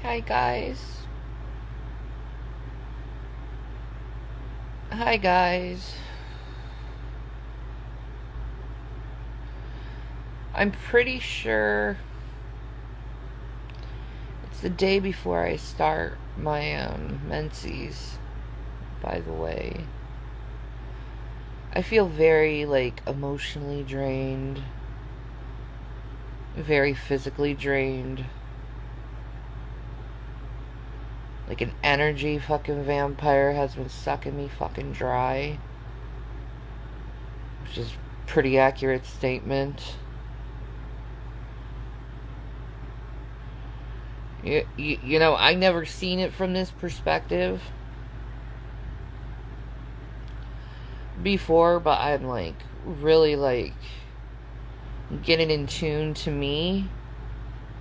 Hi guys. Hi guys. I'm pretty sure it's the day before I start my menses, by the way. I feel very emotionally drained, very physically drained. Like an energy fucking vampire has been sucking me fucking dry. Which is a pretty accurate statement. You know, I never seen it from this perspective before, but I'm really getting in tune to me,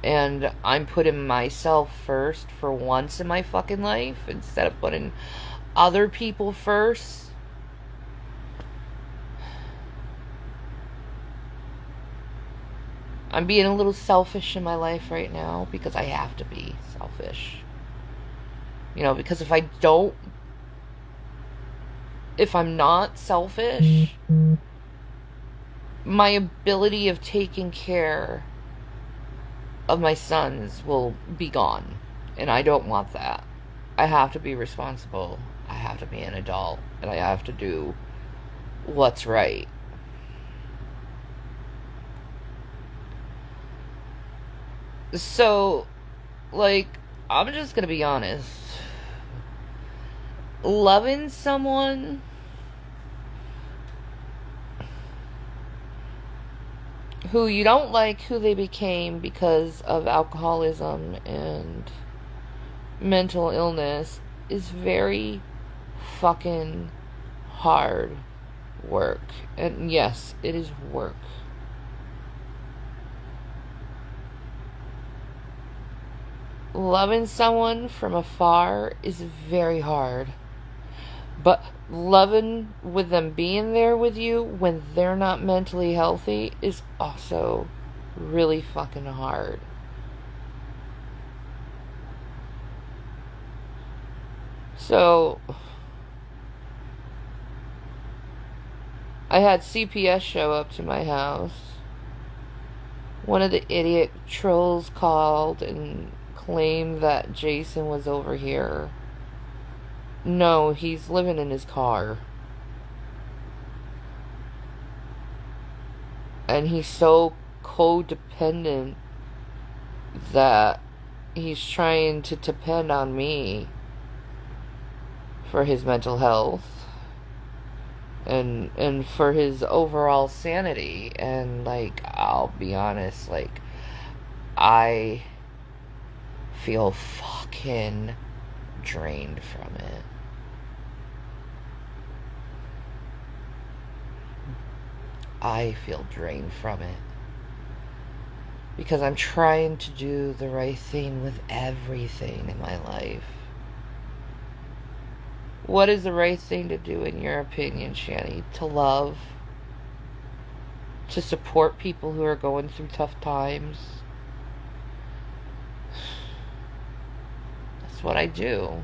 and I'm putting myself first for once in my fucking life instead of putting other people first. I'm being a little selfish in my life right now because I have to be selfish. You know, because if I'm not selfish, my ability of taking care of my sons will be gone. And I don't want that. I have to be responsible. I have to be an adult. And I have to do what's right. So, I'm just gonna be honest. Loving someone who you don't like who they became because of alcoholism and mental illness is very fucking hard work. And yes, it is work. Loving someone from afar is very hard. But loving with them being there with you when they're not mentally healthy is also really fucking hard. So, I had CPS show up to my house. One of the idiot trolls called and claimed that Jason was over here. No, he's living in his car. And he's so codependent that he's trying to depend on me for his mental health and for his overall sanity. And I'll be honest, I feel fucking drained from it. I feel drained from it because I'm trying to do the right thing with everything in my life. What is the right thing to do in your opinion, Shanny? To love, to support people who are going through tough times. That's what I do.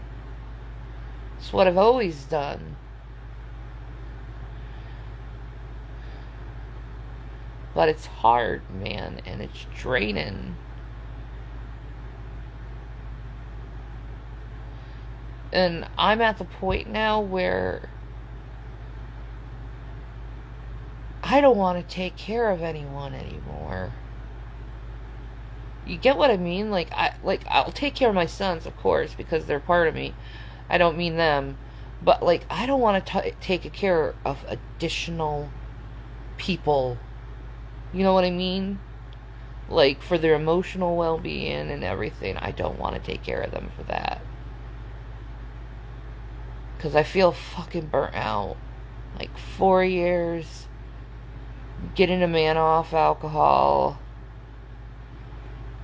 It's what I've always done. But it's hard, man, and it's draining. And I'm at the point now where I don't want to take care of anyone anymore. You get what I mean? I'll take care of my sons, of course, because they're part of me. I don't mean them. But, I don't want to take care of additional people. You know what I mean? For their emotional well-being and everything. I don't want to take care of them for that. Because I feel fucking burnt out. 4 years getting a man off alcohol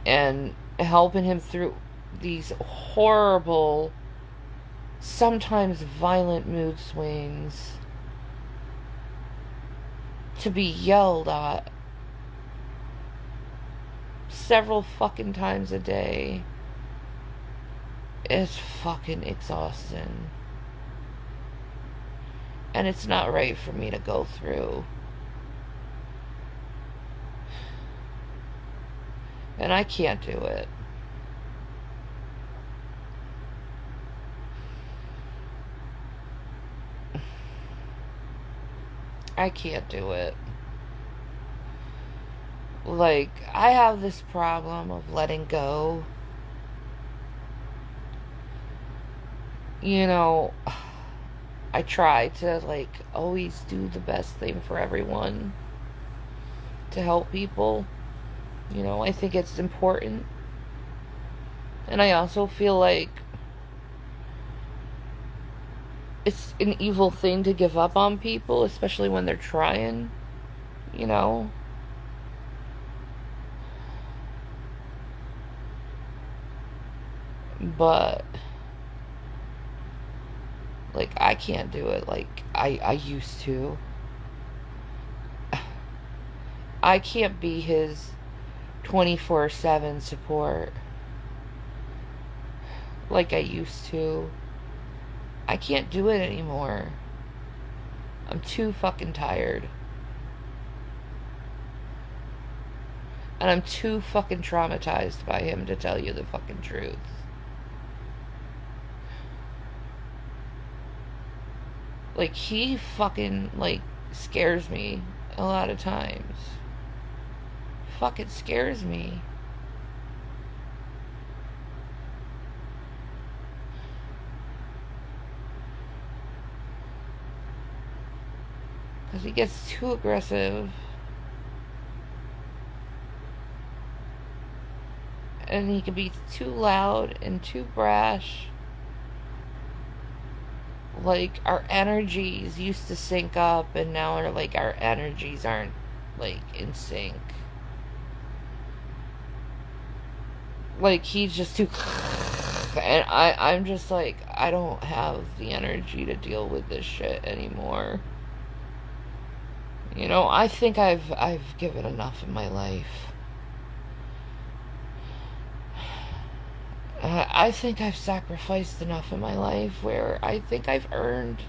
and helping him through these horrible, sometimes violent mood swings, to be yelled at several fucking times a day, It's fucking exhausting. And it's not right for me to go through. And I can't do it. I can't do it. Like, I have this problem of letting go. You know, I try to, like, always do the best thing for everyone. To help people. You know, I think it's important. And I also feel like it's an evil thing to give up on people, especially when they're trying, you know. But, like, I can't do it like I used to. I can't be his 24/7 support like I used to. I can't do it anymore. I'm too fucking tired. And I'm too fucking traumatized by him to tell you the fucking truth. Like, he fucking, like, scares me a lot of times. Fucking scares me. Because he gets too aggressive. And he can be too loud and too brash. Like, our energies used to sync up, and now our energies aren't, like, in sync. Like, he's just too... And I'm just like, I don't have the energy to deal with this shit anymore. You know, I think I've given enough in my life. I think I've sacrificed enough in my life where I think I've earned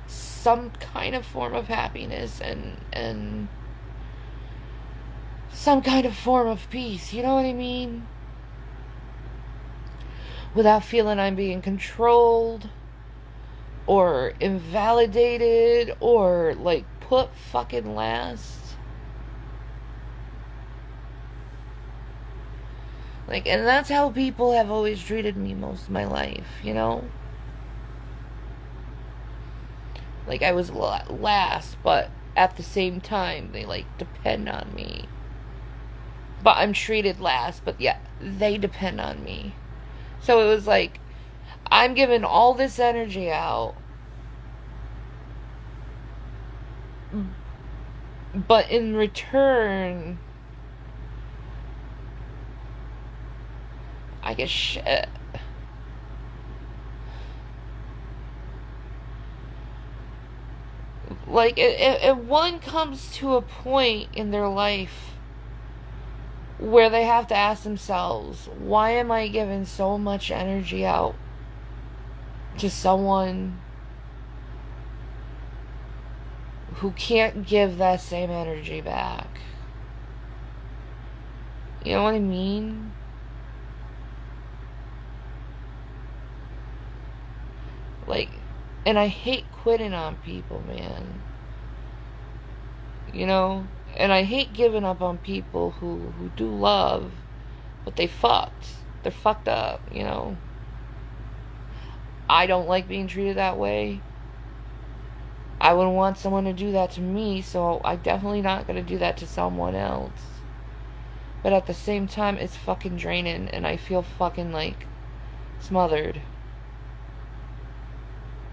some kind of form of happiness and some kind of form of peace, you know what I mean? Without feeling I'm being controlled or invalidated or, like, put fucking last. Like, and that's how people have always treated me most of my life, you know? Like, I was last, but at the same time, they, like, depend on me. But I'm treated last, but yeah, they depend on me. So it was like, I'm giving all this energy out, but in return, I get shit. Like, if one comes to a point in their life where they have to ask themselves, why am I giving so much energy out to someone who can't give that same energy back? You know what I mean? Like, and I hate quitting on people, man. You know? And I hate giving up on people who do love, but they fucked. They're fucked up, you know? I don't like being treated that way. I wouldn't want someone to do that to me, so I'm definitely not going to do that to someone else. But at the same time, it's fucking draining, and I feel fucking, like, smothered.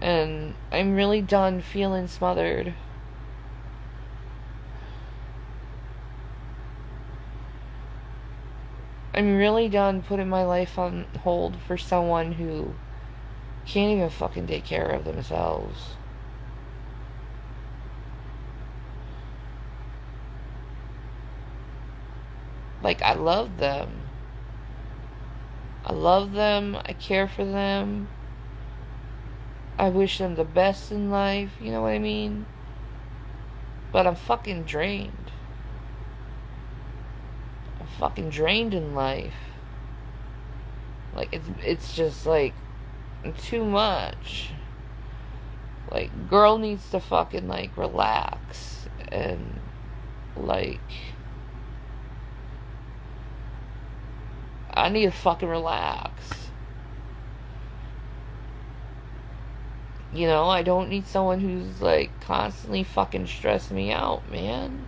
And I'm really done feeling smothered. I'm really done putting my life on hold for someone who can't even fucking take care of themselves. Like, I love them. I love them. I care for them. I wish them the best in life. You know what I mean? But I'm fucking drained. I'm fucking drained in life. Like, it's just, like, too much. Like, girl needs to fucking, like, relax. And, like, I need to fucking relax. You know, I don't need someone who's, like, constantly fucking stressing me out, man.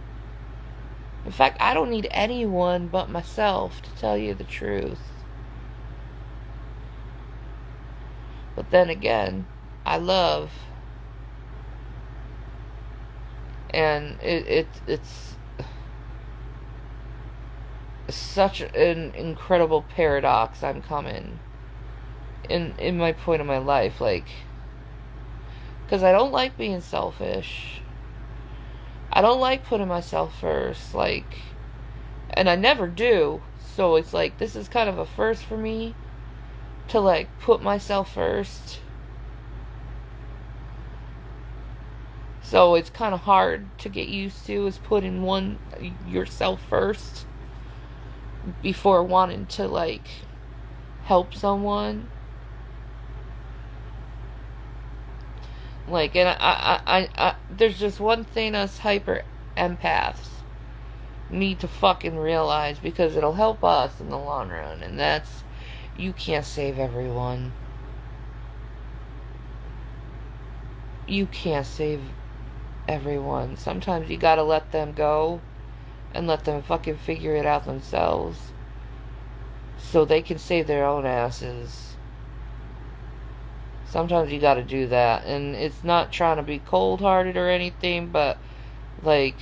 In fact, I don't need anyone but myself, to tell you the truth. But then again, I love. And it's such an incredible paradox I'm coming in my point of my life, like, because I don't like being selfish. I don't like putting myself first, like, and I never do. So it's like, this is kind of a first for me to, like, put myself first. So it's kind of hard to get used to, is putting yourself first before wanting to, like, help someone. Like, and I there's just one thing us hyper empaths need to fucking realize, because it'll help us in the long run, and that's, you can't save everyone. You can't save everyone. Sometimes you gotta let them go and let them fucking figure it out themselves so they can save their own asses. Sometimes you gotta do that, and it's not trying to be cold-hearted or anything, but, like,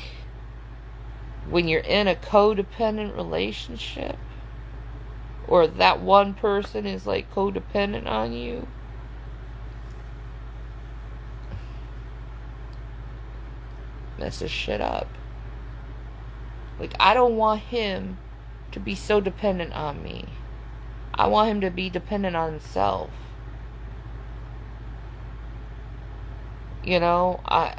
when you're in a codependent relationship, or that one person is, like, codependent on you, messes shit up. Like, I don't want him to be so dependent on me. I want him to be dependent on himself. You know, like,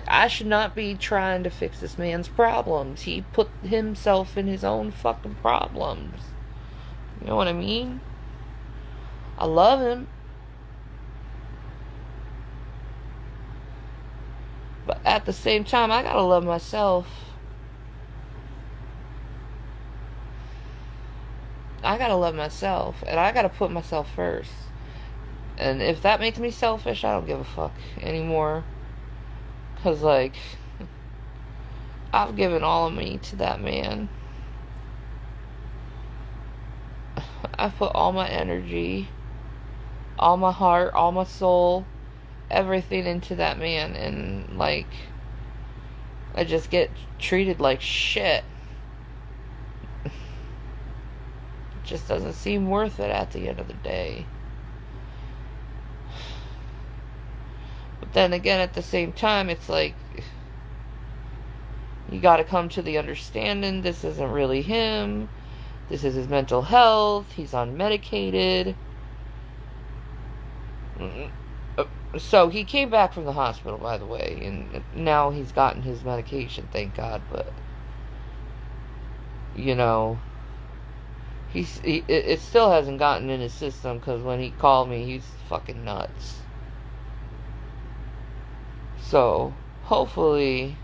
I should not be trying to fix this man's problems. He put himself in his own fucking problems. You know what I mean? I love him. But at the same time, I gotta love myself. I gotta love myself, and I gotta put myself first. And if that makes me selfish, I don't give a fuck anymore. Cause, like, I've given all of me to that man. I've put all my energy, all my heart, all my soul, everything into that man, and, like, I just get treated like shit. It just doesn't seem worth it at the end of the day. But then again, at the same time, it's like, you gotta come to the understanding, this isn't really him. This is his mental health. He's unmedicated. So he came back from the hospital, by the way, and now he's gotten his medication, thank God. But, you know, it still hasn't gotten in his system, because when he called me, he's fucking nuts. So hopefully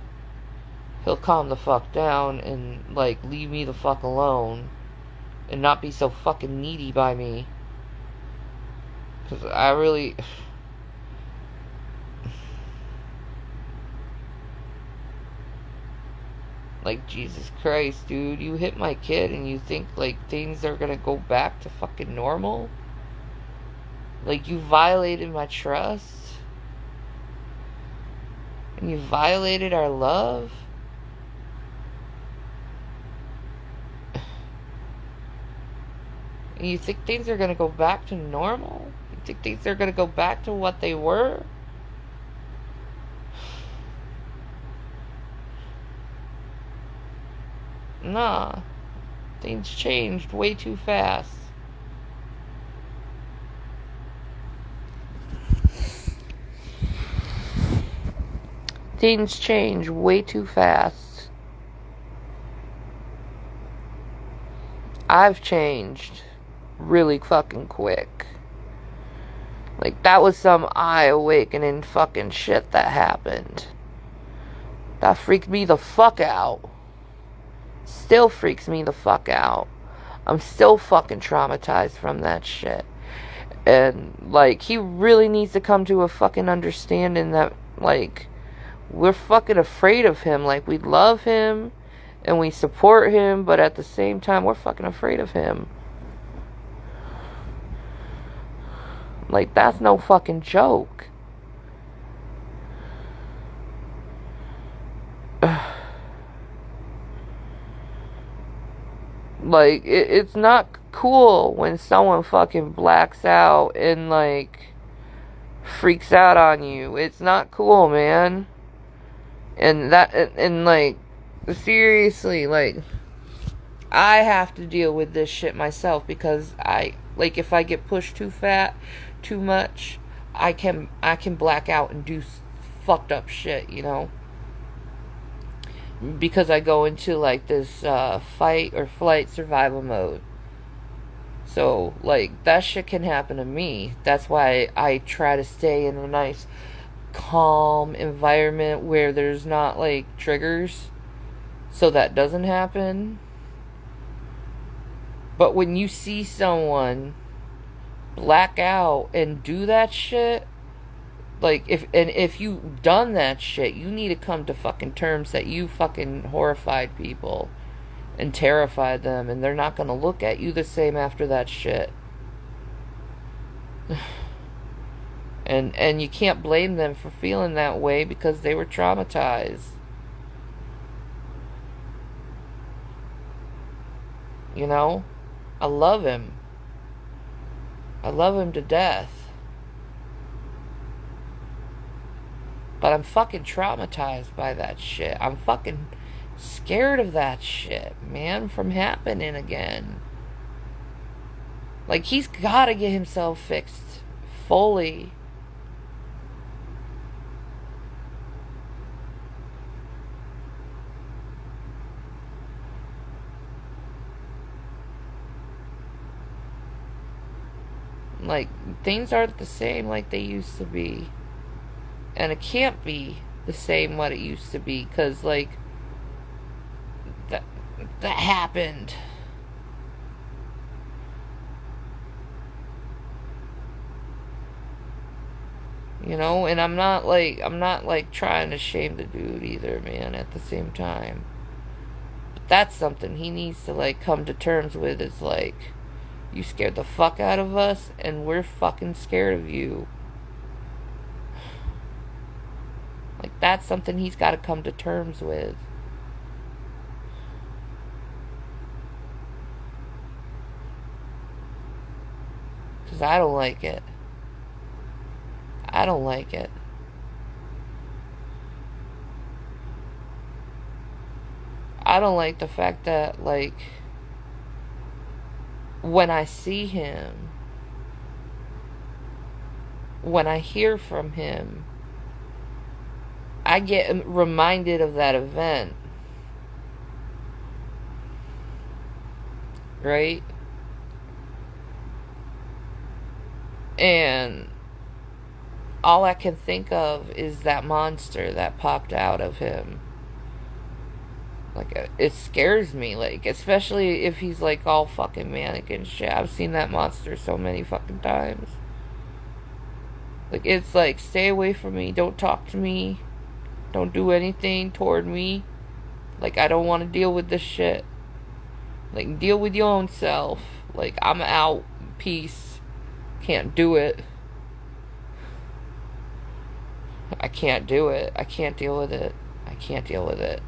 he'll calm the fuck down and, like, leave me the fuck alone and not be so fucking needy by me. Because I really... Like, Jesus Christ, dude, you hit my kid and you think, like, things are gonna go back to fucking normal? Like, you violated my trust? And you violated our love? And you think things are gonna go back to normal? You think things are gonna go back to what they were? Nah. Things changed way too fast. Things change way too fast. I've changed really fucking quick. Like, that was some eye-awakening fucking shit that happened. That freaked me the fuck out. Still freaks me the fuck out. I'm still fucking traumatized from that shit. And, like, he really needs to come to a fucking understanding that, like, we're fucking afraid of him. Like, we love him and we support him, but at the same time, we're fucking afraid of him. Like, that's no fucking joke. Like, it's not cool when someone fucking blacks out and, like, freaks out on you. It's not cool, man. And like, seriously, like, I have to deal with this shit myself because like, if I get pushed too much, I can black out and do fucked up shit, you know? Because I go into, like, this fight or flight survival mode. So, like, that shit can happen to me. That's why I try to stay in a nice, calm environment where there's not, like, triggers, so that doesn't happen. But when you see someone black out and do that shit, like, if you've done that shit, you need to come to fucking terms that you fucking horrified people and terrified them, and they're not gonna look at you the same after that shit. And you can't blame them for feeling that way because they were traumatized. You know? I love him. I love him to death. But I'm fucking traumatized by that shit. I'm fucking scared of that shit, man, from happening again. Like, he's gotta get himself fixed fully. Like, things aren't the same like they used to be. And it can't be the same what it used to be, because, like, that happened. You know, and I'm not like trying to shame the dude either, man, at the same time. But that's something he needs to, like, come to terms with, is like, you scared the fuck out of us, and we're fucking scared of you. Like, that's something he's got to come to terms with. Because I don't like it. I don't like it. I don't like the fact that, like, when I see him, when I hear from him, I get reminded of that event. Right? And all I can think of is that monster that popped out of him. Like, it scares me, like, especially if he's, like, all fucking manic and shit. I've seen that monster so many fucking times. Like, it's like, stay away from me, don't talk to me, don't do anything toward me. Like, I don't want to deal with this shit. Like, deal with your own self. Like, I'm out, peace. Can't do it. I can't do it. I can't deal with it. I can't deal with it.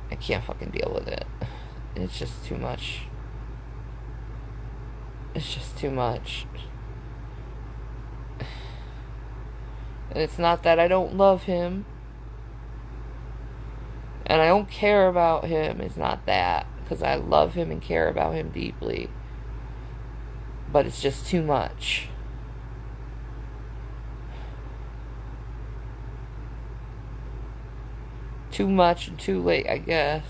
I can't fucking deal with it. It's just too much. It's just too much. It's not that I don't love him and I don't care about him. It's not that. Because I love him and care about him deeply. But it's just too much. Too much and too late, I guess.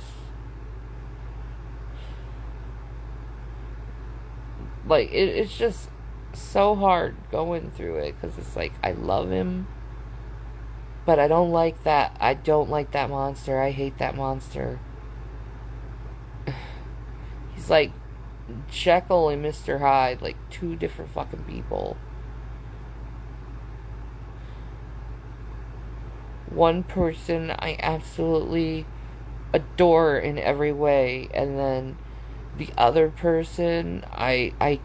Like, it's just so hard going through it. Because it's like, I love him. But I don't like that. I don't like that monster. I hate that monster. He's like Jekyll and Mr. Hyde. Like, two different fucking people. One person I absolutely adore in every way, and then the other person I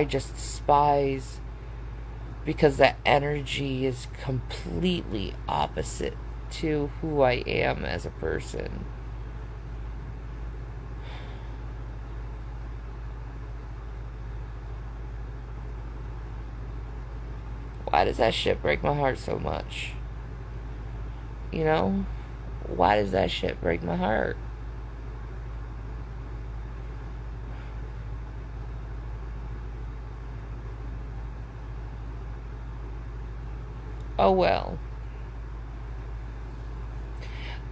just despise because that energy is completely opposite to who I am as a person. Why does that shit break my heart so much? You know? Why does that shit break my heart? Oh well.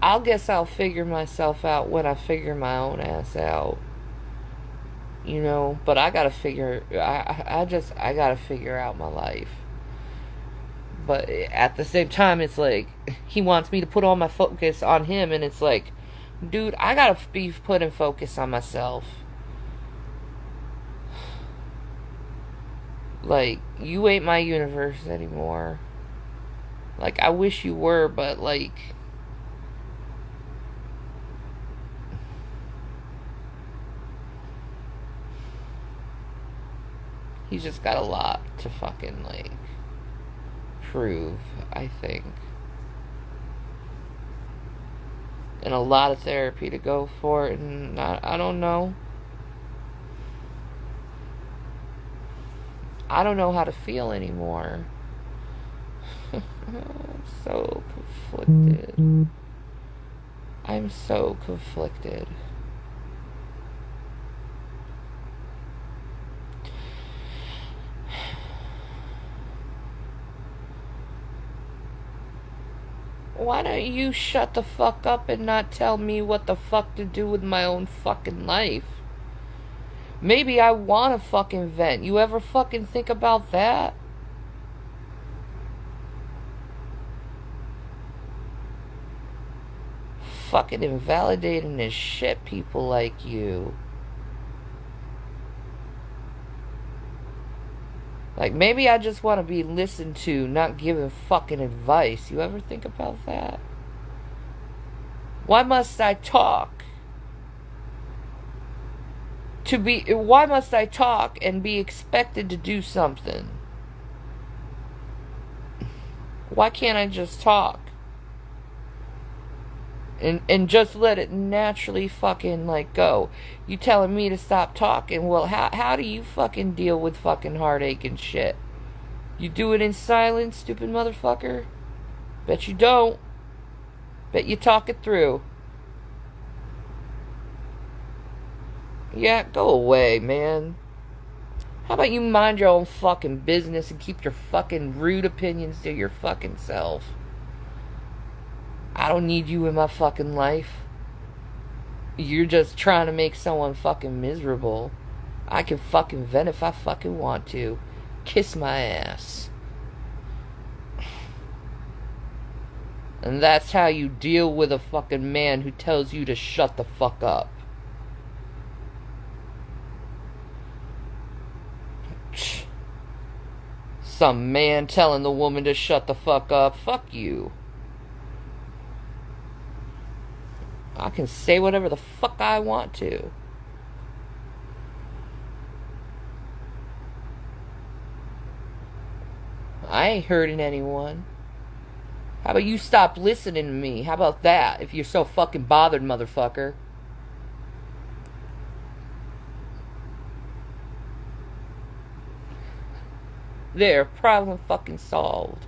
I'll guess I'll figure myself out when I figure my own ass out. You know, but I gotta figure, I gotta figure out my life. But at the same time, it's like, he wants me to put all my focus on him, and it's like, dude, I gotta be putting focus on myself. Like, you ain't my universe anymore. Like, I wish you were, but like, he's just got a lot to fucking, like, prove, I think. And a lot of therapy to go for it, and I don't know. I don't know how to feel anymore. I'm so conflicted. I'm so conflicted. Why don't you shut the fuck up and not tell me what the fuck to do with my own fucking life? Maybe I want to fucking vent. You ever fucking think about that? Fucking invalidating as shit, people like you. Like, maybe I just want to be listened to, not given fucking advice. You ever think about that? Why must I talk? Why must I talk and be expected to do something? Why can't I just talk? And just let it naturally fucking, like, go. You telling me to stop talking? Well, how do you fucking deal with fucking heartache and shit? You do it in silence, stupid motherfucker? Bet you don't. Bet you talk it through. Yeah, go away, man. How about you mind your own fucking business and keep your fucking rude opinions to your fucking self? I don't need you in my fucking life. You're just trying to make someone fucking miserable. I can fucking vent if I fucking want to. Kiss my ass. And that's how you deal with a fucking man who tells you to shut the fuck up. Some man telling the woman to shut the fuck up. Fuck you. I can say whatever the fuck I want to. I ain't hurting anyone. How about you stop listening to me? How about that, if you're so fucking bothered, motherfucker? There, problem fucking solved.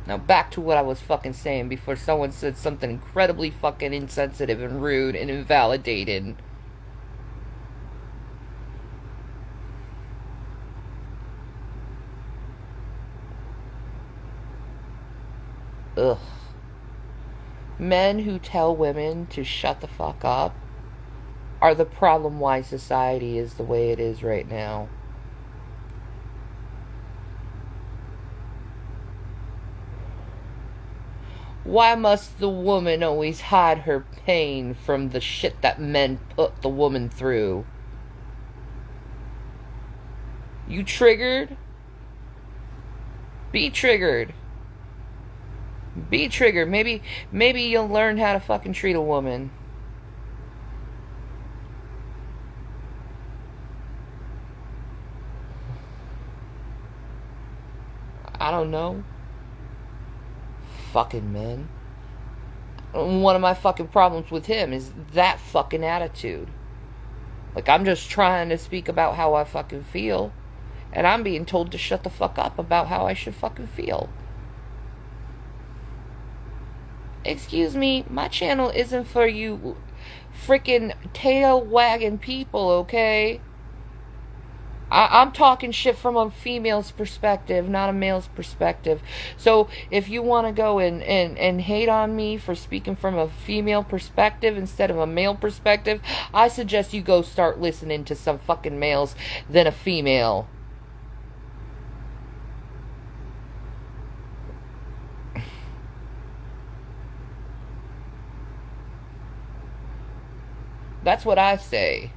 Now back to what I was fucking saying before someone said something incredibly fucking insensitive and rude and invalidated. Ugh. Men who tell women to shut the fuck up are the problem why society is the way it is right now. Why must the woman always hide her pain from the shit that men put the woman through? You triggered? Be triggered. Be triggered. Maybe you'll learn how to fucking treat a woman. I don't know. Fucking men. One of my fucking problems with him is that fucking attitude. Like, I'm just trying to speak about how I fucking feel, and I'm being told to shut the fuck up about how I should fucking feel. Excuse me, my channel isn't for you freaking tail wagging people, okay? I'm talking shit from a female's perspective, not a male's perspective. So if you want to go and hate on me for speaking from a female perspective instead of a male perspective, I suggest you go start listening to some fucking males than a female. That's what I say.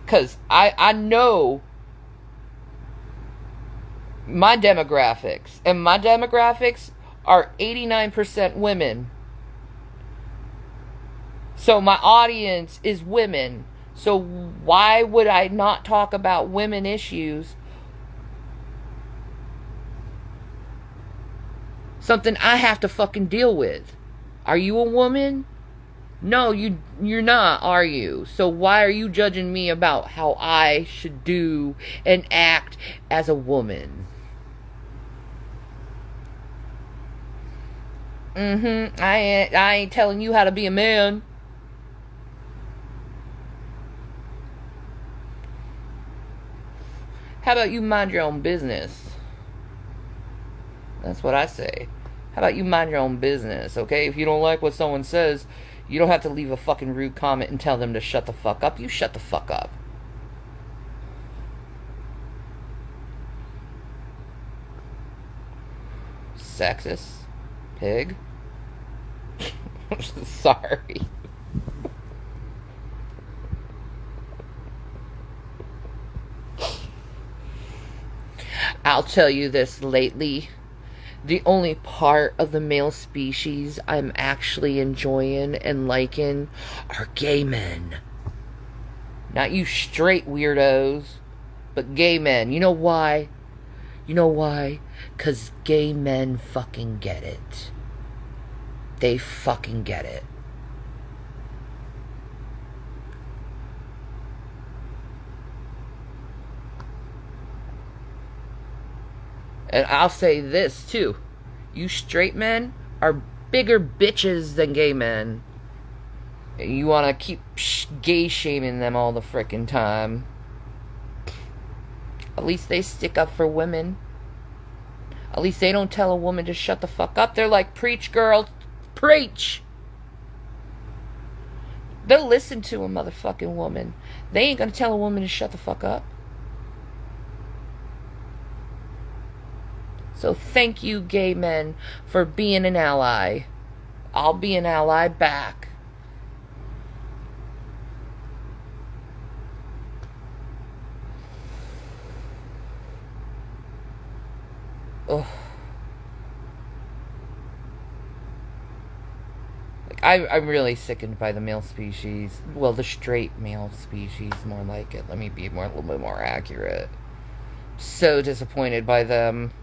Because I know my demographics. And my demographics are 89% women. So my audience is women. So why would I not talk about women issues? Something I have to fucking deal with. Are you a woman? No, you're not, are you? So why are you judging me about how I should do and act as a woman? I ain't telling you how to be a man. How about you mind your own business? That's what I say. How about you mind your own business, okay? If you don't like what someone says, you don't have to leave a fucking rude comment and tell them to shut the fuck up. You shut the fuck up. Sexist. Pig. Sorry. I'll tell you this, lately, the only part of the male species I'm actually enjoying and liking are gay men. Not you straight weirdos, but gay men. You know why? You know why? 'Cause gay men fucking get it. They fucking get it. And I'll say this too. You straight men are bigger bitches than gay men. You want to keep gay shaming them all the frickin' time. At least they stick up for women. At least they don't tell a woman to shut the fuck up. They're like, preach, girl. Preach. They'll listen to a motherfucking woman. They ain't gonna tell a woman to shut the fuck up. So thank you, gay men, for being an ally. I'll be an ally back. Ugh. Like, I'm really sickened by the male species. Well, the straight male species, more like it. Let me be a little bit more accurate. So disappointed by them.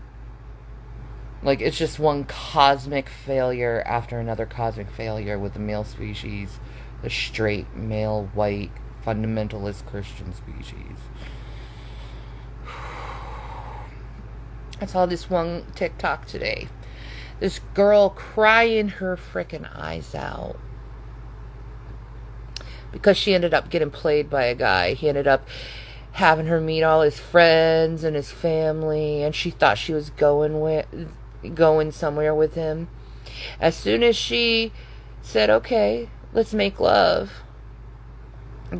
Like, it's just one cosmic failure after another cosmic failure with the male species. The straight, male, white, fundamentalist Christian species. I saw this one TikTok today. This girl crying her frickin' eyes out because she ended up getting played by a guy. He ended up having her meet all his friends and his family, and she thought she was going somewhere with him. As soon as she said, okay, let's make love,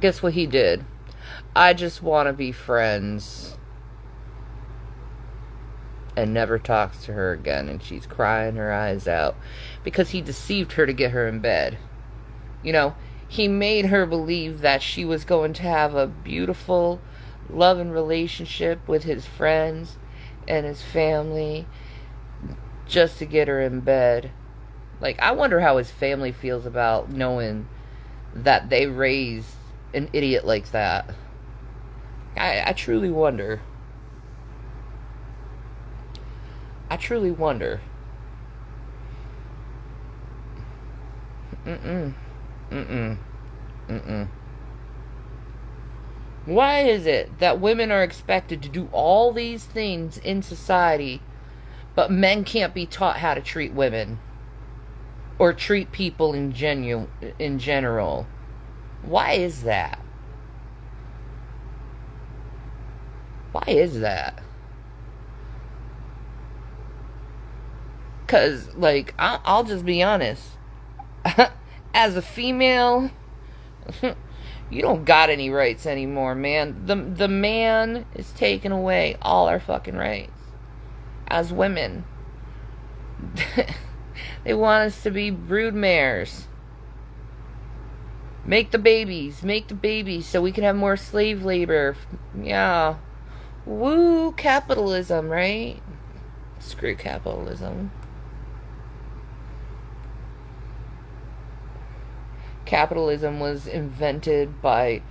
guess what he did? I just want to be friends. And never talks to her again, and she's crying her eyes out because he deceived her to get her in bed. You know, he made her believe that she was going to have a beautiful, loving relationship with his friends and his family just to get her in bed. Like, I wonder how his family feels about knowing that they raised an idiot like that. I truly wonder. I truly wonder. Why is it that women are expected to do all these things in society, but men can't be taught how to treat women? Or treat people in general? Why is that? Why is that? Because, like, I'll just be honest. As a female, you don't got any rights anymore, man. The man is taking away all our fucking rights. As women. They want us to be brood mares. Make the babies so we can have more slave labor. Yeah. Woo, capitalism, right? Screw capitalism. Capitalism was invented by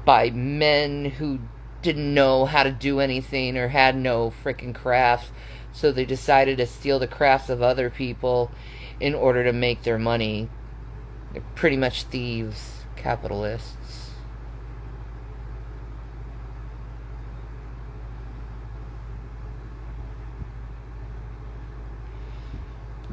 men who didn't know how to do anything or had no freaking crafts, so they decided to steal the crafts of other people in order to make their money. They're pretty much thieves, capitalists.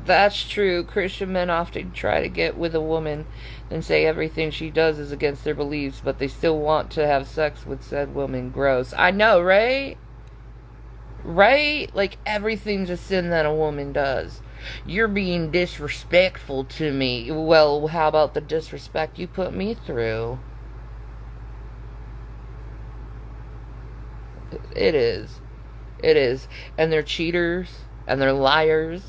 That's true. Christian men often try to get with a woman and say everything she does is against their beliefs, but they still want to have sex with said woman. Gross. I know, right? Right? Like, everything's a sin that a woman does. You're being disrespectful to me. Well, how about the disrespect you put me through? It is. It is. And they're cheaters. And they're liars.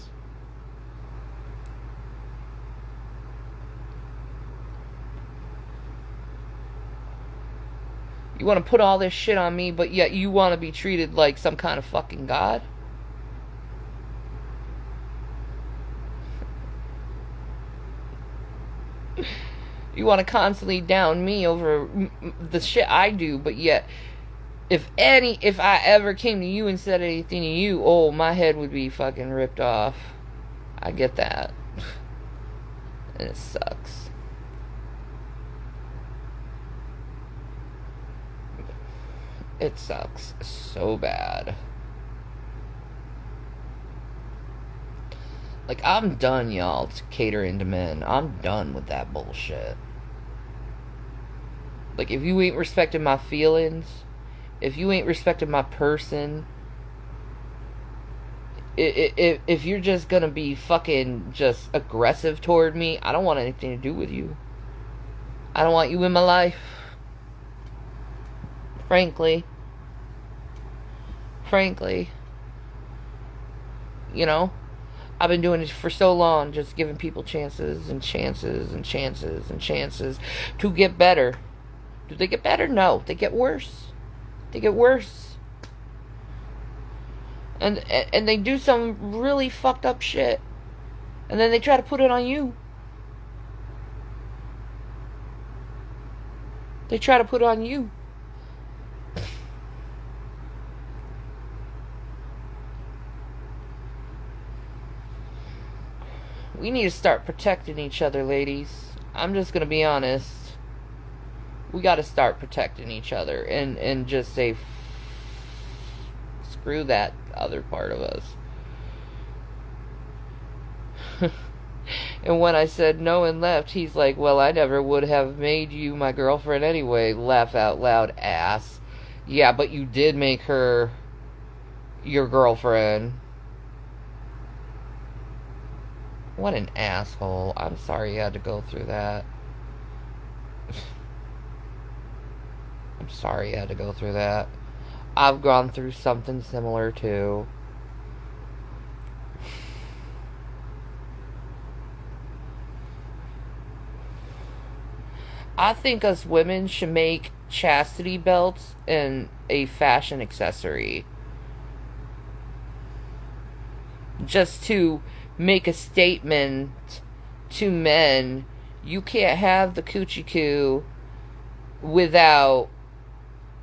You want to put all this shit on me, but yet you want to be treated like some kind of fucking god? You want to constantly down me over the shit I do, but yet if I ever came to you and said anything to you, oh, my head would be fucking ripped off. I get that. And it sucks. It sucks so bad. Like, I'm done, y'all, catering to men. I'm done with that bullshit. Like, if you ain't respecting my feelings, if you ain't respecting my person, if you're just gonna be fucking just aggressive toward me, I don't want anything to do with you. I don't want you in my life. Frankly. You know, I've been doing it for so long, just giving people chances and chances and chances and chances to get better. Do they get better? No, they get worse. They get worse. And they do some really fucked up shit. And then they try to put it on you. They try to put it on you. We need to start protecting each other, ladies. I'm just gonna be honest. We gotta start protecting each other and just say, screw that other part of us. And when I said no and left, he's like, well, I never would have made you my girlfriend anyway. Laugh out loud, ass. Yeah, but you did make her your girlfriend. What an asshole. I'm sorry you had to go through that. I'm sorry you had to go through that. I've gone through something similar too. I think us women should make chastity belts and a fashion accessory. Just to make a statement to men, you can't have the coochie coo without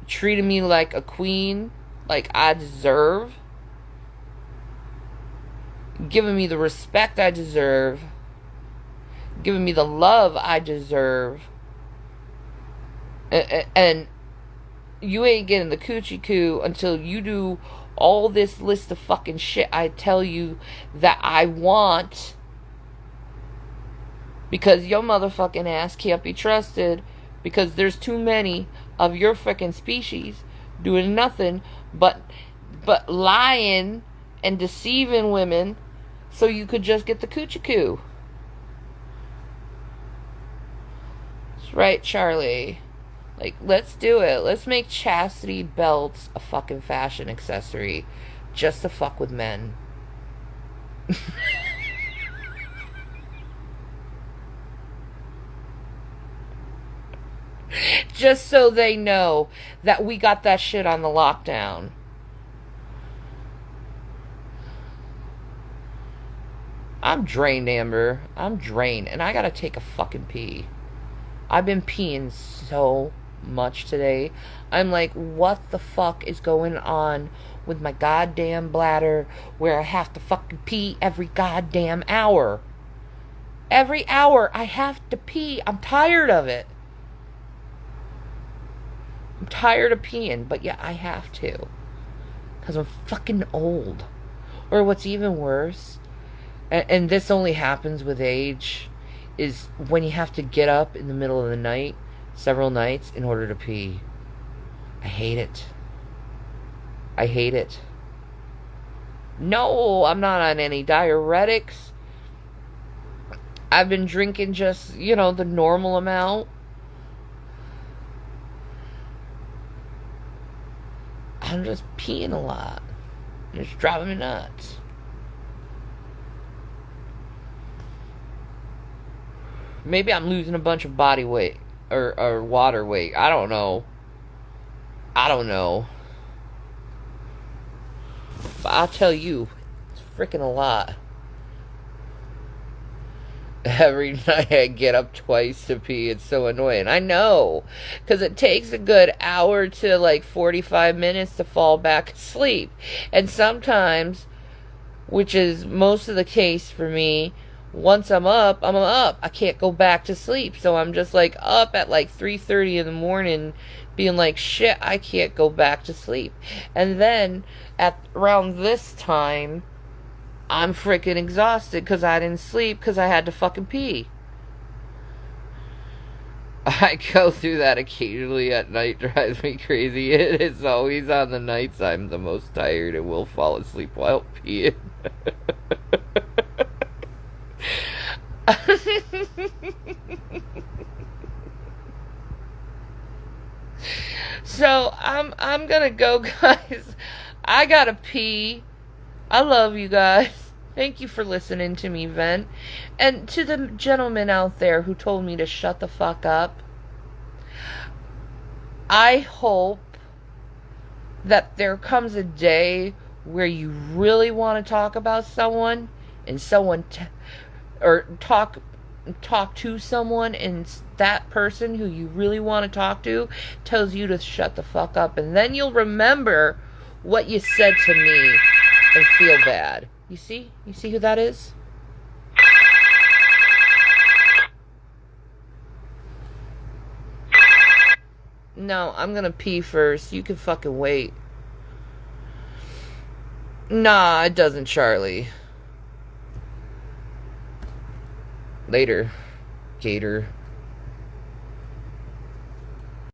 treating me like a queen, like I deserve, giving me the respect I deserve, giving me the love I deserve, and you ain't getting the coochie coo until you do all this list of fucking shit I tell you that I want, because your motherfucking ass can't be trusted, because there's too many of your fucking species doing nothing but lying and deceiving women so you could just get the coochie coo. That's right, Charlie. Like, let's do it. Let's make chastity belts a fucking fashion accessory just to fuck with men. Just so they know that we got that shit on the lockdown. I'm drained, Amber. I'm drained. And I gotta take a fucking pee. I've been peeing so much today. I'm like, what the fuck is going on with my goddamn bladder where I have to fucking pee every goddamn hour? Every hour I have to pee. I'm tired of it. I'm tired of peeing, but yeah, I have to. Because I'm fucking old. Or what's even worse, and this only happens with age, is when you have to get up in the middle of the night, several nights, in order to pee. I hate it. I hate it. No, I'm not on any diuretics. I've been drinking just, the normal amount. I'm just peeing a lot. It's driving me nuts. Maybe I'm losing a bunch of body weight or water weight. I don't know. But I'll tell you, it's freaking a lot. Every night I get up twice to pee. It's so annoying. I know. Because it takes a good hour to 45 minutes to fall back asleep. And sometimes, which is most of the case for me, once I'm up, I'm up. I can't go back to sleep. So I'm just up at 3:30 in the morning being like, shit, I can't go back to sleep. And then at around this time, I'm freaking exhausted because I didn't sleep because I had to fucking pee. I go through that occasionally at night. Drives me crazy. It is always on the nights I'm the most tired and will fall asleep while peeing. So I'm gonna go, guys. I gotta pee. I love you guys. Thank you for listening to me vent. And to the gentleman out there who told me to shut the fuck up, I hope that there comes a day where you really want to talk about someone and someone or talk to someone, and that person who you really want to talk to tells you to shut the fuck up, and then you'll remember what you said to me and feel bad. You see who that is? No, I'm gonna pee first. You can fucking wait. Nah, it doesn't, Charlie. Later, Gator.